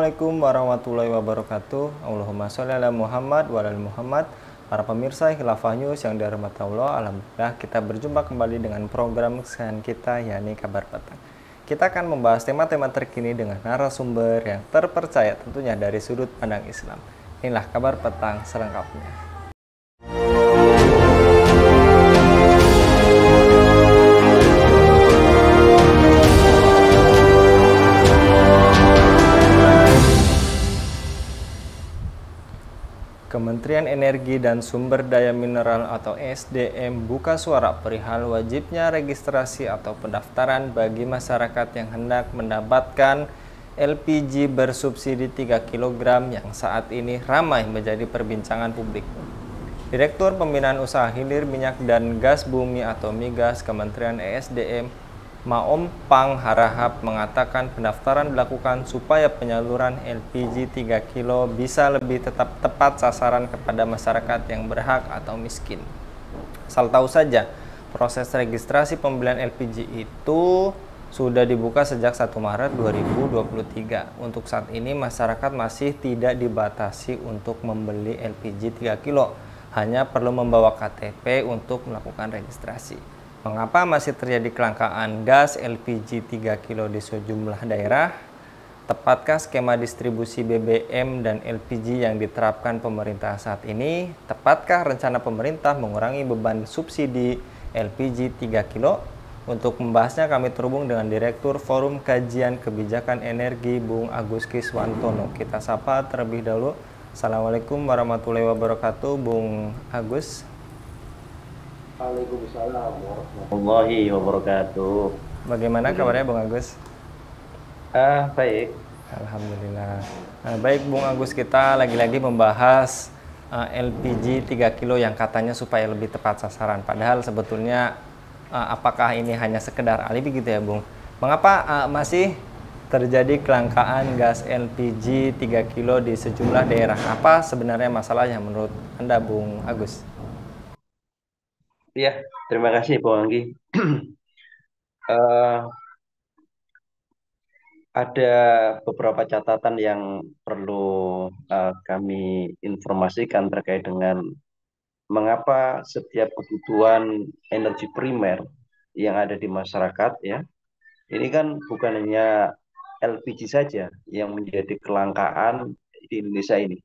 Assalamualaikum warahmatullahi wabarakatuh. Allahumma sholli ala Muhammad wa ala Muhammad. Para pemirsa Khilafah News yang dirahmati Allah, alhamdulillah kita berjumpa kembali dengan program kesayangan kita, yakni Kabar Petang. Kita akan membahas tema-tema terkini dengan narasumber yang terpercaya tentunya dari sudut pandang Islam. Inilah Kabar Petang selengkapnya. Kementerian Energi dan Sumber Daya Mineral atau SDM buka suara perihal wajibnya registrasi atau pendaftaran bagi masyarakat yang hendak mendapatkan LPG bersubsidi 3 kg yang saat ini ramai menjadi perbincangan publik. Direktur Pembinaan Usaha Hilir Minyak dan Gas Bumi atau Migas Kementerian ESDM Maom Pang Harahap mengatakan pendaftaran dilakukan supaya penyaluran LPG 3 kg bisa lebih tepat sasaran kepada masyarakat yang berhak atau miskin. Asal tahu saja, proses registrasi pembelian LPG itu sudah dibuka sejak 1 Maret 2023. Untuk saat ini masyarakat masih tidak dibatasi untuk membeli LPG 3 kg, hanya perlu membawa KTP untuk melakukan registrasi. Mengapa masih terjadi kelangkaan gas LPG 3 kg di sejumlah daerah? Tepatkah skema distribusi BBM dan LPG yang diterapkan pemerintah saat ini? Tepatkah rencana pemerintah mengurangi beban subsidi LPG 3 kg? Untuk membahasnya kami terhubung dengan Direktur Forum Kajian Kebijakan Energi Bung Agus Kiswantono. Kita sapa terlebih dahulu. Assalamualaikum warahmatullahi wabarakatuh, Bung Agus. Waalaikumsalam warahmatullahi wabarakatuh. Bagaimana kabarnya Bung Agus? Baik. Alhamdulillah. Baik Bung Agus, kita lagi-lagi membahas LPG 3 kg yang katanya supaya lebih tepat sasaran. Padahal sebetulnya apakah ini hanya sekedar alibi gitu ya Bung? Mengapa masih terjadi kelangkaan gas LPG 3 kg di sejumlah daerah? Apa sebenarnya masalahnya menurut Anda Bung Agus? Iya, terima kasih Bung Anggi. Eh, ada beberapa catatan yang perlu kami informasikan terkait dengan mengapa setiap kebutuhan energi primer yang ada di masyarakat ya, ini kan bukan hanya LPG saja yang menjadi kelangkaan di Indonesia ini.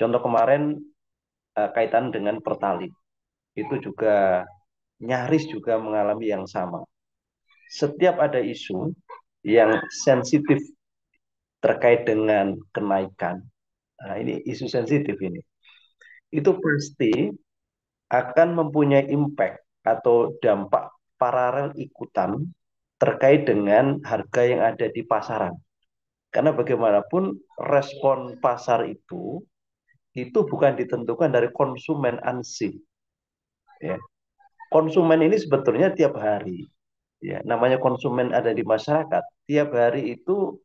Contoh kemarin kaitan dengan Pertalite, itu juga nyaris juga mengalami yang sama. Setiap ada isu yang sensitif terkait dengan kenaikan, nah ini isu sensitif ini, itu pasti akan mempunyai impact atau dampak paralel ikutan terkait dengan harga yang ada di pasaran. Karena bagaimanapun respon pasar itu bukan ditentukan dari konsumen ansih. Ya. Konsumen ini sebetulnya tiap hari. Ya, namanya konsumen ada di masyarakat. Tiap hari itu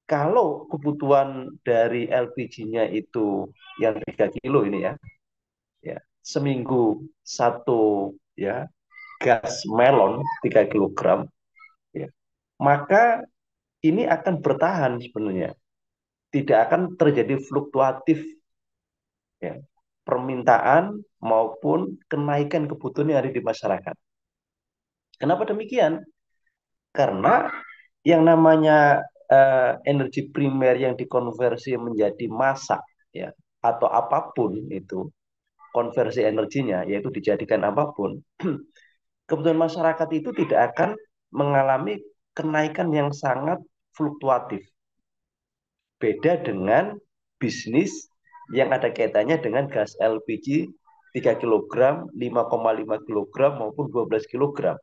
kalau kebutuhan dari LPG-nya itu yang 3 kilo ini ya, seminggu satu ya gas melon 3 kilogram, ya, maka ini akan bertahan sebenarnya. Tidak akan terjadi fluktuatif ya, permintaan maupun kenaikan kebutuhan yang ada di masyarakat. Kenapa demikian? Karena yang namanya energi primer yang dikonversi menjadi massa ya atau apapun itu konversi energinya yaitu dijadikan apapun, kebutuhan masyarakat itu tidak akan mengalami kenaikan yang sangat fluktuatif. Beda dengan bisnis yang ada kaitannya dengan gas LPG 3 kg, 5,5 kg maupun 12 kg.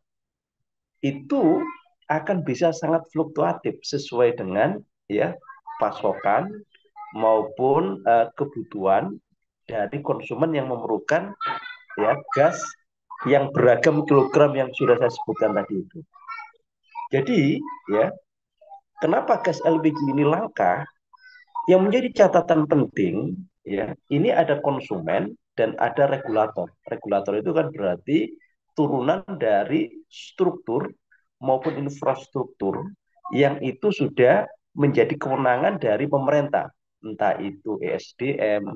Itu akan bisa sangat fluktuatif sesuai dengan ya pasokan maupun kebutuhan dari konsumen yang memerlukan ya gas yang beragam kilogram yang sudah saya sebutkan tadi itu. Jadi ya, kenapa gas LPG ini langka? Yang menjadi catatan penting ya, ini ada konsumen dan ada regulator. Regulator itu kan berarti turunan dari struktur maupun infrastruktur yang itu sudah menjadi kewenangan dari pemerintah, entah itu ESDM,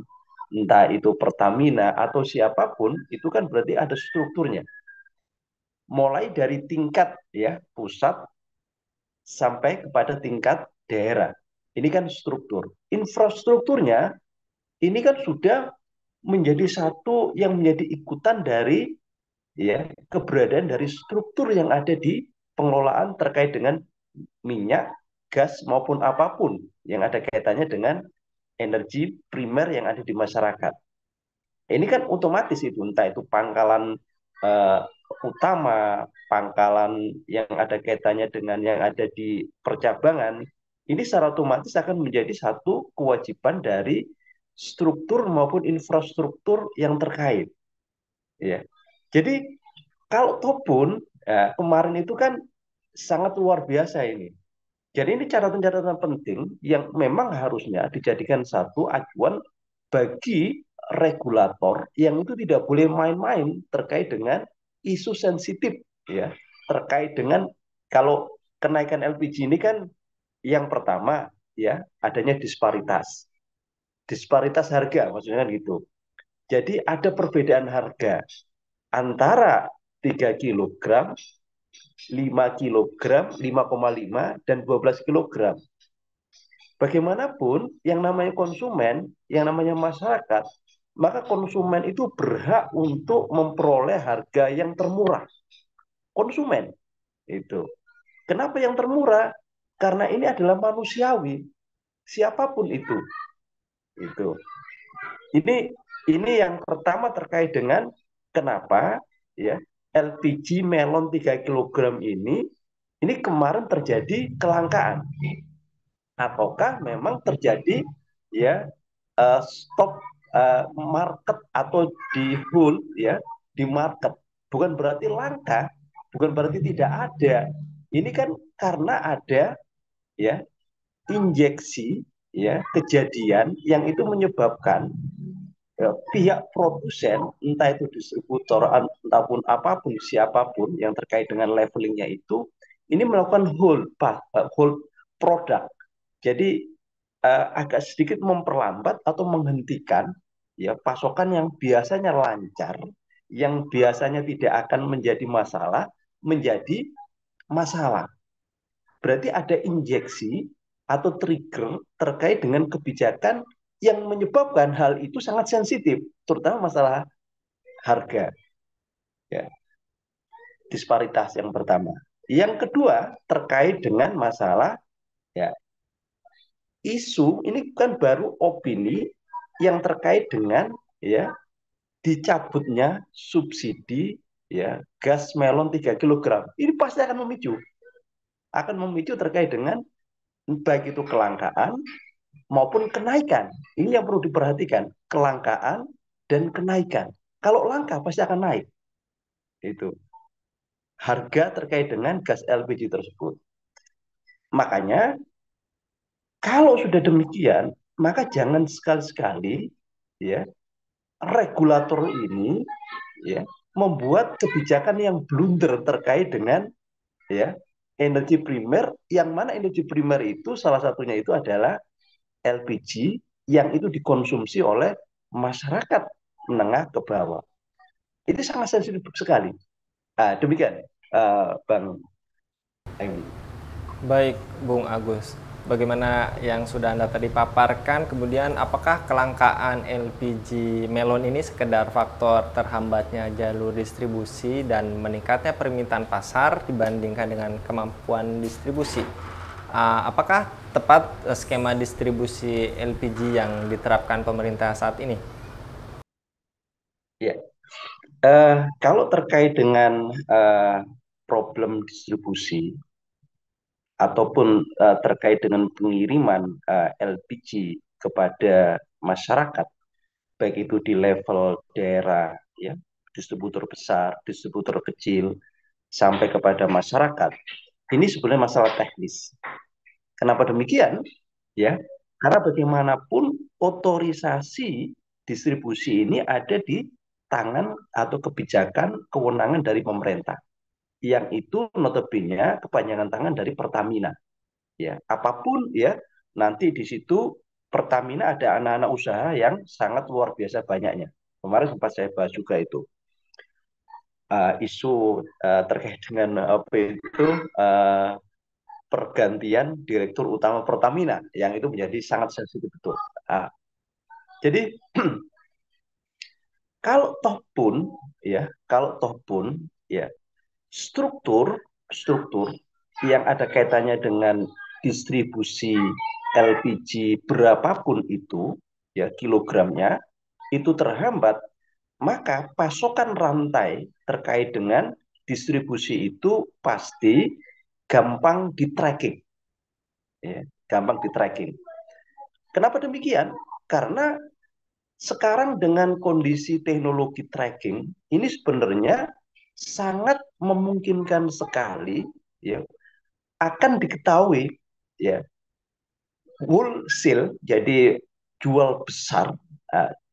entah itu Pertamina atau siapapun, itu kan berarti ada strukturnya. Mulai dari tingkat ya pusat sampai kepada tingkat daerah. Ini kan struktur. Infrastrukturnya ini kan sudah menjadi satu yang menjadi ikutan dari ya keberadaan dari struktur yang ada di pengelolaan terkait dengan minyak, gas maupun apapun yang ada kaitannya dengan energi primer yang ada di masyarakat. Ini kan otomatis itu, entah itu pangkalan eh, utama, pangkalan yang ada kaitannya dengan yang ada di percabangan, ini secara otomatis akan menjadi satu kewajiban dari struktur maupun infrastruktur yang terkait. Ya. Jadi kalau toh pun ya, kemarin itu kan sangat luar biasa ini. Jadi ini catatan-catatan penting yang memang harusnya dijadikan satu acuan bagi regulator yang itu tidak boleh main-main terkait dengan isu sensitif ya, terkait dengan kalau kenaikan LPG ini kan yang pertama ya adanya disparitas. Disparitas harga maksudnya kan gitu. Jadi ada perbedaan harga antara 3 kilogram, 5 kilogram, 5,5 dan 12 kilogram. Bagaimanapun yang namanya konsumen, yang namanya masyarakat, maka konsumen itu berhak untuk memperoleh harga yang termurah. Konsumen itu. Kenapa yang termurah? Karena ini adalah manusiawi, siapapun itu. Itu. Ini ini yang pertama terkait dengan kenapa ya LPG melon 3 kilogram ini kemarin terjadi kelangkaan ataukah memang terjadi ya stop market atau di hold ya di market, bukan berarti langka, bukan berarti tidak ada, ini kan karena ada ya injeksi ya kejadian yang itu menyebabkan ya, pihak produsen entah itu distributor ataupun apapun siapapun yang terkait dengan levelingnya itu ini melakukan hold produk. Jadi agak sedikit memperlambat atau menghentikan ya pasokan yang biasanya lancar, yang biasanya tidak akan menjadi masalah, menjadi masalah. Berarti ada injeksi atau trigger terkait dengan kebijakan yang menyebabkan hal itu sangat sensitif, terutama masalah harga. Ya, disparitas yang pertama. Yang kedua terkait dengan masalah ya isu ini bukan baru opini yang terkait dengan ya dicabutnya subsidi ya gas melon 3 kilogram. Ini pasti akan memicu terkait dengan baik itu kelangkaan maupun kenaikan. Ini yang perlu diperhatikan, kelangkaan dan kenaikan. Kalau langka pasti akan naik. Itu harga terkait dengan gas LPG tersebut. Makanya kalau sudah demikian, maka jangan sekali-sekali ya regulator ini ya membuat kebijakan yang blunder terkait dengan ya energi primer, yang mana energi primer itu salah satunya itu adalah LPG yang itu dikonsumsi oleh masyarakat menengah ke bawah. Itu sangat sensitif sekali. Demikian, Bang Aimi. Baik, Bung Agus. Bagaimana yang sudah Anda tadi paparkan, kemudian apakah kelangkaan LPG melon ini sekedar faktor terhambatnya jalur distribusi dan meningkatnya permintaan pasar dibandingkan dengan kemampuan distribusi? Apakah tepat skema distribusi LPG yang diterapkan pemerintah saat ini? Ya, kalau terkait dengan problem distribusi ataupun terkait dengan pengiriman LPG kepada masyarakat, baik itu di level daerah, ya, distributor besar, distributor kecil, sampai kepada masyarakat, ini sebenarnya masalah teknis. Kenapa demikian? Ya, karena bagaimanapun otorisasi distribusi ini ada di tangan atau kebijakan kewenangan dari pemerintah, yang itu notabene kepanjangan tangan dari Pertamina. Ya, apapun ya, nanti di situ Pertamina ada anak-anak usaha yang sangat luar biasa banyaknya. Kemarin sempat saya bahas juga itu isu terkait dengan apa itu uh, pergantian direktur utama Pertamina yang itu menjadi sangat sensitif betul. Ah, jadi kalau toh pun ya struktur struktur yang ada kaitannya dengan distribusi LPG berapapun itu ya kilogramnya itu terhambat, maka pasokan rantai terkait dengan distribusi itu pasti gampang di tracking ya, gampang di tracking. Kenapa demikian? Karena sekarang dengan kondisi teknologi tracking ini sebenarnya sangat memungkinkan sekali ya akan diketahui ya wholesale jadi jual besar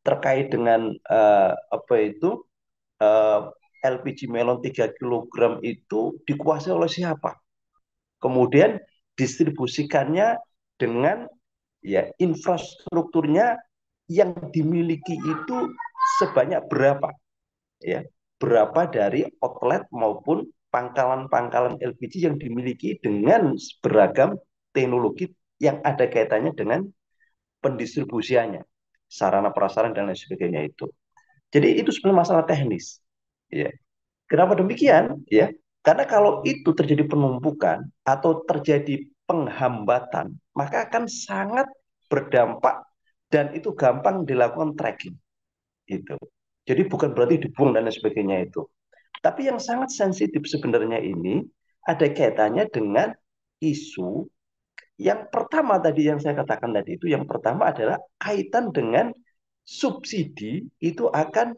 terkait dengan apa itu LPG melon 3 kilogram itu dikuasai oleh siapa, kemudian distribusikannya dengan ya infrastrukturnya yang dimiliki itu sebanyak berapa ya, berapa dari outlet maupun pangkalan-pangkalan LPG yang dimiliki dengan beragam teknologi yang ada kaitannya dengan pendistribusiannya, sarana prasarana dan lain sebagainya itu. Jadi itu sebenarnya masalah teknis. Ya. Kenapa demikian? Ya, karena kalau itu terjadi penumpukan atau terjadi penghambatan, maka akan sangat berdampak dan itu gampang dilakukan tracking. Itu. Jadi bukan berarti dibuang dan lain sebagainya itu. Tapi yang sangat sensitif sebenarnya ini ada kaitannya dengan isu yang pertama tadi yang saya katakan tadi itu, yang pertama adalah kaitan dengan subsidi itu akan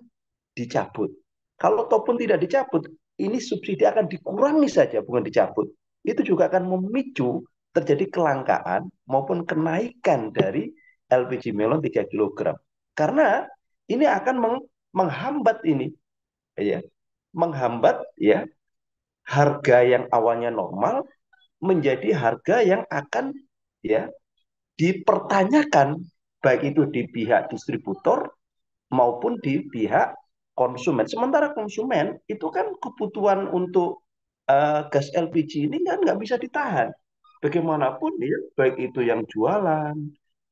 dicabut. Kalau ataupun tidak dicabut, ini subsidi akan dikurangi saja, bukan dicabut. Itu juga akan memicu terjadi kelangkaan maupun kenaikan dari LPG melon 3 kilogram. Karena ini akan menghambat ini, ya, menghambat ya harga yang awalnya normal menjadi harga yang akan ya dipertanyakan baik itu di pihak distributor maupun di pihak konsumen. Sementara konsumen itu kan kebutuhan untuk gas LPG ini kan nggak bisa ditahan. Bagaimanapun ya, baik itu yang jualan,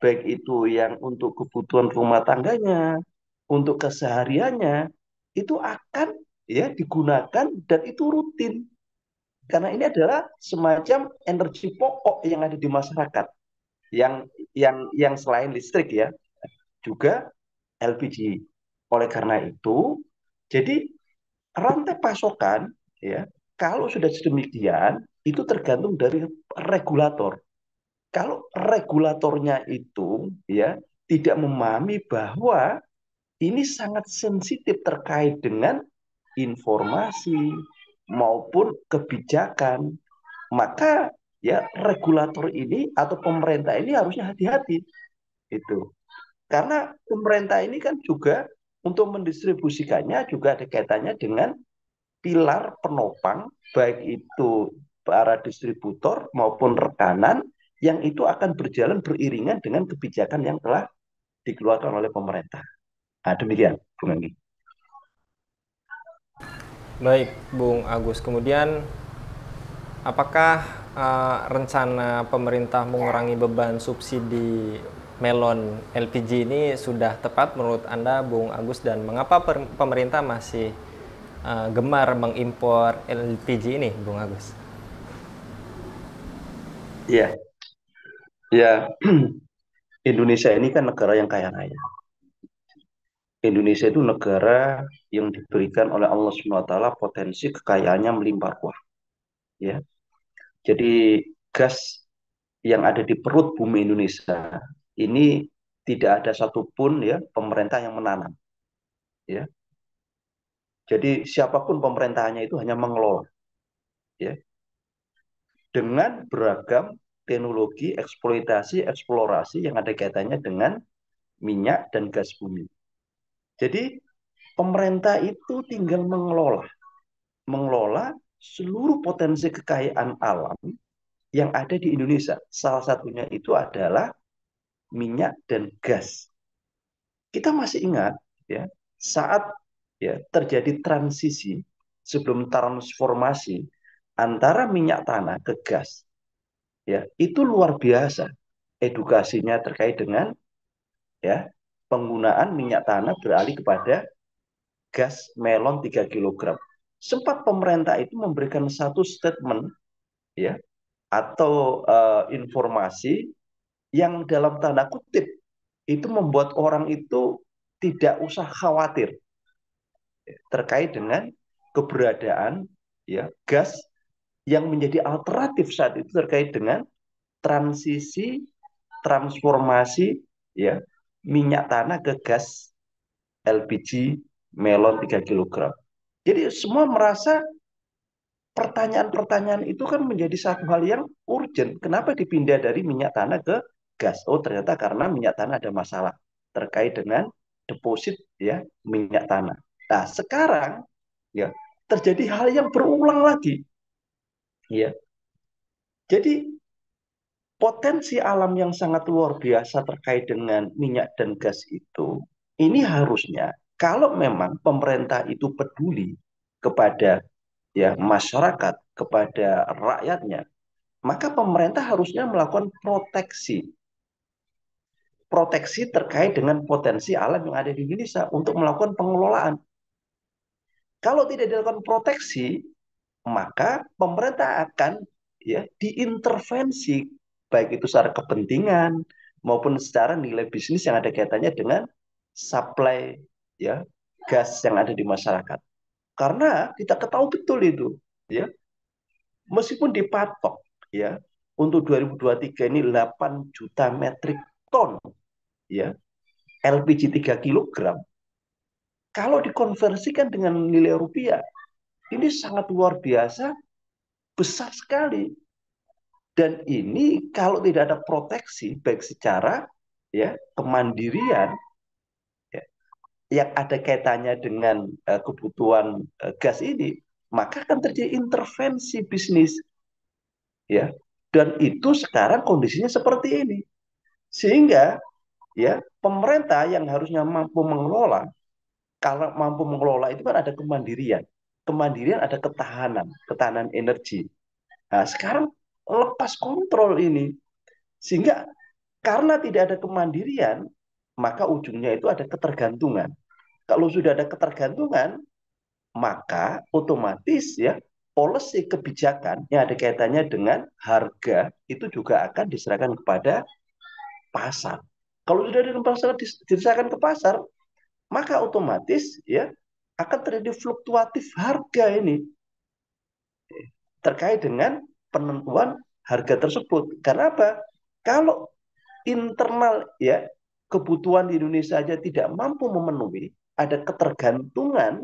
baik itu yang untuk kebutuhan rumah tangganya, untuk kesehariannya, itu akan ya digunakan dan itu rutin. Karena ini adalah semacam energi pokok yang ada di masyarakat, yang selain listrik ya, juga LPG. Oleh karena itu, jadi rantai pasokan ya, kalau sudah sedemikian itu tergantung dari regulator. Kalau regulatornya itu ya tidak memahami bahwa ini sangat sensitif terkait dengan informasi maupun kebijakan, maka ya regulator ini atau pemerintah ini harusnya hati-hati itu. Karena pemerintah ini kan juga untuk mendistribusikannya juga ada kaitannya dengan pilar penopang, baik itu para distributor maupun rekanan, yang itu akan berjalan beriringan dengan kebijakan yang telah dikeluarkan oleh pemerintah. Nah, demikian, Bung Anggi. Baik, Bung Agus. Kemudian, apakah rencana pemerintah mengurangi beban subsidi melon LPG ini sudah tepat menurut Anda, Bung Agus? Dan mengapa pemerintah masih gemar mengimpor LPG ini, Bung Agus? Ya, ya, Indonesia ini kan negara yang kaya raya. Indonesia itu negara yang diberikan oleh Allah SWT potensi kekayaannya melimpah ruah. Ya, jadi gas yang ada di perut bumi Indonesia ini tidak ada satupun ya pemerintah yang menanam. Ya, jadi siapapun pemerintahannya itu hanya mengelola. Ya, dengan beragam teknologi eksploitasi eksplorasi yang ada kaitannya dengan minyak dan gas bumi. Jadi pemerintah itu tinggal mengelola seluruh potensi kekayaan alam yang ada di Indonesia. Salah satunya itu adalah minyak dan gas. Kita masih ingat ya, saat ya terjadi transisi sebelum transformasi antara minyak tanah ke gas, ya itu luar biasa edukasinya terkait dengan ya penggunaan minyak tanah beralih kepada gas melon 3 kilogram. Sempat pemerintah itu memberikan satu statement ya atau informasi yang dalam tanda kutip itu membuat orang itu tidak usah khawatir terkait dengan keberadaan ya gas yang menjadi alternatif saat itu terkait dengan transisi transformasi ya minyak tanah ke gas LPG melon 3 kilogram. Jadi semua merasa pertanyaan-pertanyaan itu kan menjadi satu hal yang urgent. Kenapa dipindah dari minyak tanah ke gas? Oh, ternyata karena minyak tanah ada masalah terkait dengan deposit ya minyak tanah. Nah, sekarang ya terjadi hal yang berulang lagi. Ya. Jadi potensi alam yang sangat luar biasa terkait dengan minyak dan gas itu, ini harusnya kalau memang pemerintah itu peduli kepada ya masyarakat, kepada rakyatnya, maka pemerintah harusnya melakukan proteksi terkait dengan potensi alam yang ada di Indonesia untuk melakukan pengelolaan. Kalau tidak dilakukan proteksi, maka pemerintah akan ya diintervensi baik itu secara kepentingan maupun secara nilai bisnis yang ada kaitannya dengan supply ya gas yang ada di masyarakat. Karena kita ketahui betul itu ya, meskipun dipatok ya untuk 2023 ini 8 juta metrik ton ya LPG 3 kilogram, kalau dikonversikan dengan nilai rupiah ini sangat luar biasa besar sekali. Dan ini kalau tidak ada proteksi baik secara ya kemandirian ya, yang ada kaitannya dengan kebutuhan gas ini, maka akan terjadi intervensi bisnis ya. Dan itu sekarang kondisinya seperti ini. Sehingga ya pemerintah yang harusnya mampu mengelola, kalau mampu mengelola itu kan ada kemandirian. Kemandirian ada ketahanan, ketahanan energi. Nah, sekarang lepas kontrol ini. Sehingga karena tidak ada kemandirian, maka ujungnya itu ada ketergantungan. Kalau sudah ada ketergantungan, maka otomatis ya policy kebijakan yang ada kaitannya dengan harga itu juga akan diserahkan kepada pasar. Kalau sudah diserahkan ke pasar, maka otomatis ya akan terjadi fluktuatif harga ini terkait dengan penentuan harga tersebut. Karena apa? Kalau internal ya kebutuhan di Indonesia saja tidak mampu memenuhi, ada ketergantungan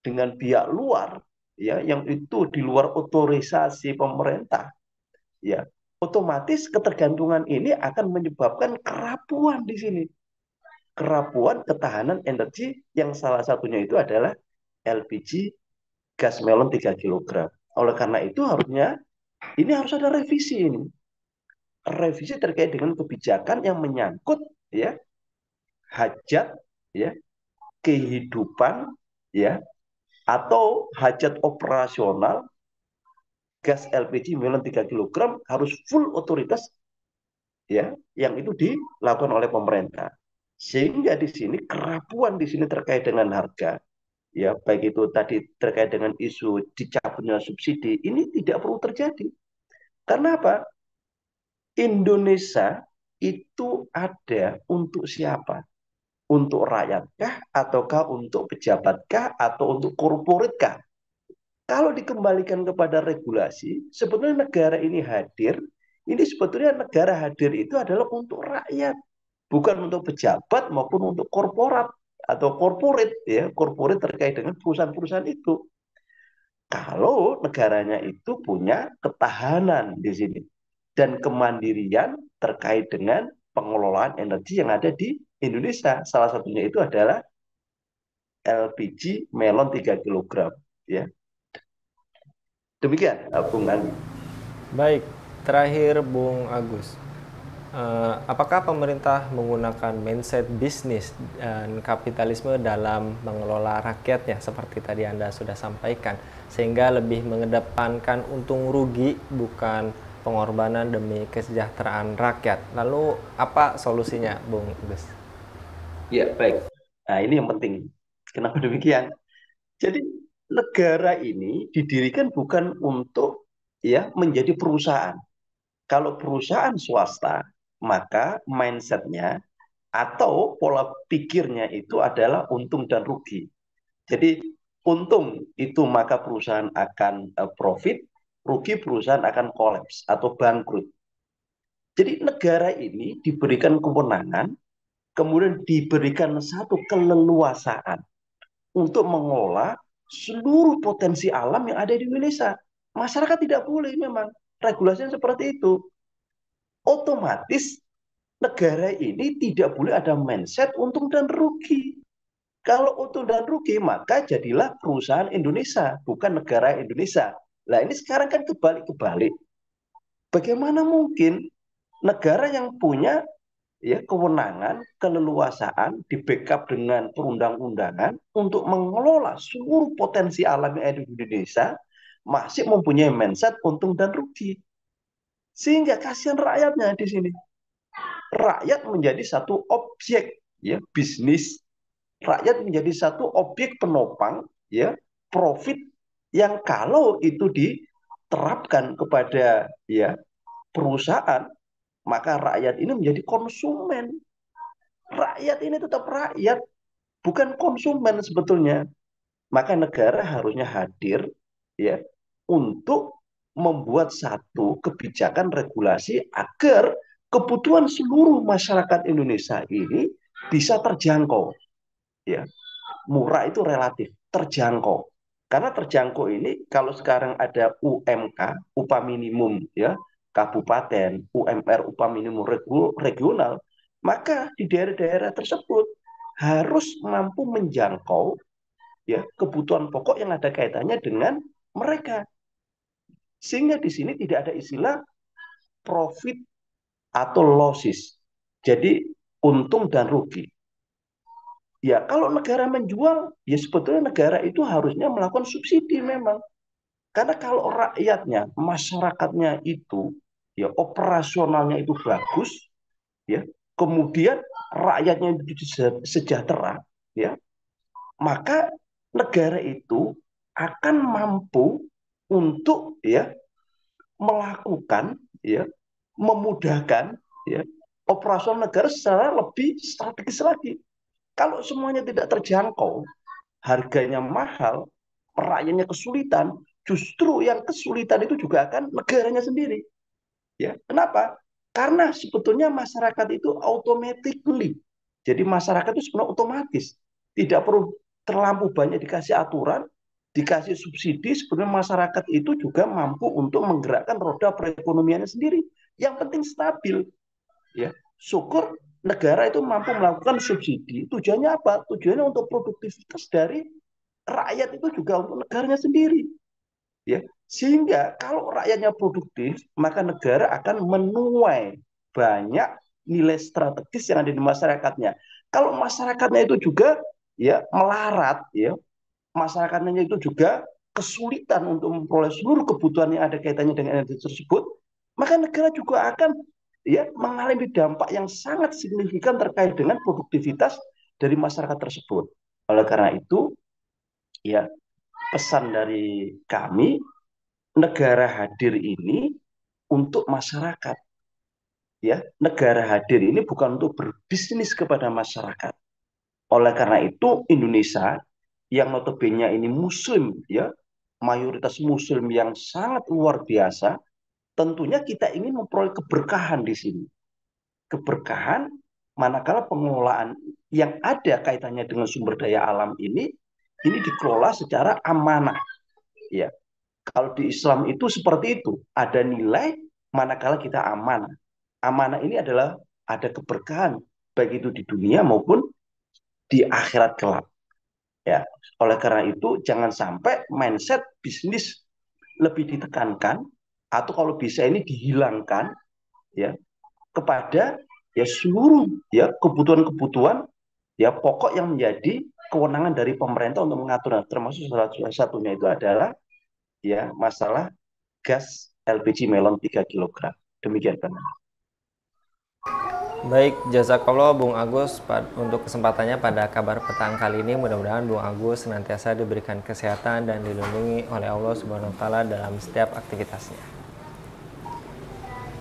dengan pihak luar ya yang itu di luar otorisasi pemerintah ya otomatis ketergantungan ini akan menyebabkan kerapuan di sini, kerapuan ketahanan energi yang salah satunya itu adalah LPG gas melon 3 kilogram. Oleh karena itu harusnya ini harus ada revisi ini, revisi terkait dengan kebijakan yang menyangkut ya hajat ya kehidupan ya atau hajat operasional gas LPG melon 3 kilogram harus full otoritas ya yang itu dilakukan oleh pemerintah. Sehingga di sini kerapuan di sini terkait dengan harga ya baik itu tadi terkait dengan isu dicabutnya subsidi ini tidak perlu terjadi. Karena apa? Indonesia itu ada untuk siapa? Untuk rakyatkah ataukah untuk pejabatkah atau untuk korporatkah? Kalau dikembalikan kepada regulasi, sebetulnya negara ini hadir, ini sebetulnya negara hadir itu adalah untuk rakyat, bukan untuk pejabat maupun untuk korporat atau corporate ya, corporate terkait dengan perusahaan-perusahaan itu. Kalau negaranya itu punya ketahanan di sini dan kemandirian terkait dengan pengelolaan energi yang ada di Indonesia. Salah satunya itu adalah LPG melon 3 kilogram ya. Demikian Bung Andi. Baik, Terakhir, Bung Agus, apakah pemerintah menggunakan mindset bisnis dan kapitalisme dalam mengelola rakyatnya seperti tadi Anda sudah sampaikan, sehingga lebih mengedepankan untung rugi bukan pengorbanan demi kesejahteraan rakyat? Lalu apa solusinya, Bung Agus? Ya, baik. Nah, ini yang penting. Kenapa demikian? Jadi negara ini didirikan bukan untuk ya menjadi perusahaan. Kalau perusahaan swasta, maka mindsetnya atau pola pikirnya itu adalah untung dan rugi. Jadi untung itu maka perusahaan akan profit, rugi perusahaan akan kolaps atau bangkrut. Jadi negara ini diberikan kewenangan, kemudian diberikan satu keleluasaan untuk mengelola seluruh potensi alam yang ada di Indonesia. Masyarakat tidak boleh memang regulasinya seperti itu. Otomatis negara ini tidak boleh ada mindset untung dan rugi. Kalau untung dan rugi, maka jadilah perusahaan Indonesia, bukan negara Indonesia. Nah ini sekarang kan kebalik-kebalik. Bagaimana mungkin negara yang punya ya kewenangan, keleluasaan, di backup dengan perundang-undangan untuk mengelola seluruh potensi alam yang ada di Indonesia, masih mempunyai mindset untung dan rugi. Sehingga kasihan rakyatnya di sini. Rakyat menjadi satu objek ya bisnis, rakyat menjadi satu objek penopang ya profit yang kalau itu diterapkan kepada ya perusahaan, maka rakyat ini menjadi konsumen. Rakyat ini tetap rakyat, bukan konsumen sebetulnya. Maka negara harusnya hadir ya untuk membuat satu kebijakan regulasi agar kebutuhan seluruh masyarakat Indonesia ini bisa terjangkau. Ya, murah itu relatif, terjangkau. Karena terjangkau ini kalau sekarang ada UMK, upah minimum ya, kabupaten, UMR, upah minimum regional, maka di daerah-daerah tersebut harus mampu menjangkau ya kebutuhan pokok yang ada kaitannya dengan mereka. Sehingga di sini tidak ada istilah profit atau losses. Jadi untung dan rugi. Ya, kalau negara menjual, ya sebetulnya negara itu harusnya melakukan subsidi memang. Karena kalau rakyatnya, masyarakatnya itu, ya operasionalnya itu bagus, ya, kemudian rakyatnya itu sejahtera, ya, maka negara itu akan mampu untuk ya melakukan, ya, memudahkan, ya, operasional negara secara lebih strategis lagi. Kalau semuanya tidak terjangkau, harganya mahal, rakyatnya kesulitan, justru yang kesulitan itu juga akan negaranya sendiri. Ya, kenapa? Karena sebetulnya masyarakat itu automatically. Jadi masyarakat itu sebenarnya otomatis. Tidak perlu terlampau banyak dikasih aturan, dikasih subsidi, sebenarnya masyarakat itu juga mampu untuk menggerakkan roda perekonomiannya sendiri. Yang penting stabil. Ya, syukur negara itu mampu melakukan subsidi. Tujuannya apa? Tujuannya untuk produktivitas dari rakyat itu juga untuk negaranya sendiri. Ya, sehingga kalau rakyatnya produktif, maka negara akan menuai banyak nilai strategis yang ada di masyarakatnya. Kalau masyarakatnya itu juga ya melarat, ya masyarakatnya itu juga kesulitan untuk memperoleh seluruh kebutuhan yang ada kaitannya dengan energi tersebut, maka negara juga akan ya mengalami dampak yang sangat signifikan terkait dengan produktivitas dari masyarakat tersebut. Oleh karena itu, ya pesan dari kami, negara hadir ini untuk masyarakat. Ya, negara hadir ini bukan untuk berbisnis kepada masyarakat. Oleh karena itu, Indonesia yang notabene ini muslim ya, mayoritas muslim yang sangat luar biasa, tentunya kita ingin memperoleh keberkahan di sini. Keberkahan manakala pengelolaan yang ada kaitannya dengan sumber daya alam ini dikelola secara amanah ya. Kalau di Islam itu seperti itu, ada nilai manakala kita amanah. Amanah ini adalah ada keberkahan baik itu di dunia maupun di akhirat kelak. Ya, oleh karena itu jangan sampai mindset bisnis lebih ditekankan atau kalau bisa ini dihilangkan ya kepada ya seluruh ya kebutuhan-kebutuhan ya pokok yang menjadi kewenangan dari pemerintah untuk mengatur. Nah, termasuk salah satunya itu adalah ya masalah gas LPG melon 3 kilogram. Demikian Bang. Baik, jazakallah Bung Agus untuk kesempatannya pada kabar petang kali ini. Mudah-mudahan Bung Agus senantiasa diberikan kesehatan dan dilindungi oleh Allah Subhanahu wa taala dalam setiap aktivitasnya.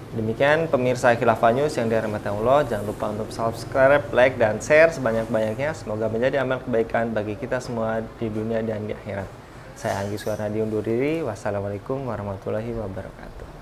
Demikian pemirsa Khilafah News yang dirahmati Allah, jangan lupa untuk subscribe, like, dan share sebanyak-banyaknya. Semoga menjadi amal kebaikan bagi kita semua di dunia dan di akhirat. Saya Anggi Suwarnadi undur diri. Wassalamualaikum warahmatullahi wabarakatuh.